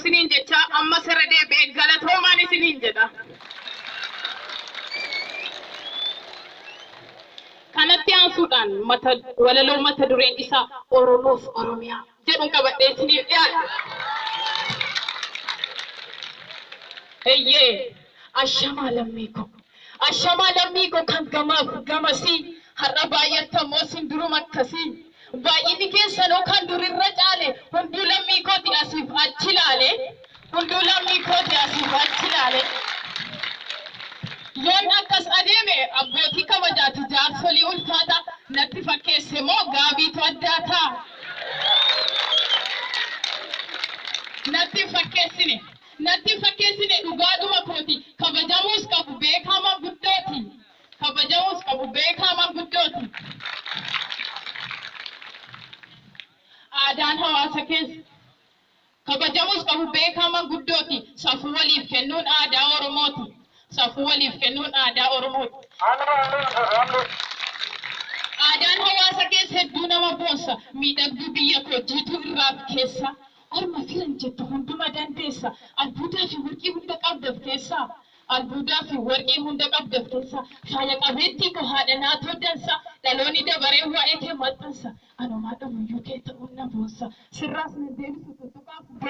sinin jecha amma sarade be galatoomaan isinin jedha. Kanatti aansuudhaan mata walaloo mata dureen isaa Oromoof Oromiyaa jedhu qabadhee isiniif dhiyaadha. Eeyyee ashama lammii ko kan gamaaf gamasii har'a baay'atammoo sinduruma akkasii baay'inni keessanoo kan durirra caale hunduu lammii kooti asiif achi laale yoon akkas adeeme abbootii kabajaati jaarsolii ulfaata natti fakkeesse moo gaabiitu addaata natti fakkeessine dhugaadhuma kooti kabajamuus qabu beekama guddooti aadaan hawaasa keessa kabajamuus qabu beekama guddooti safuu waliif kennuun aadaa Oromooti. Aadaan hawaasa keessa hedduu nama boonsa miidhagduu biyya koo jiituu irraa keessa orma filan jettu hunduma dandeessa albuudaa fi warqii hunda qabdafteessa faaya qabeettii koo haadha naatoo dansa dhaloonni dabaree waa'ee kee maxxansa anomaa dhabuyyuu kee ta'uun na boonsa sirraas na deebisu tuttuqaaf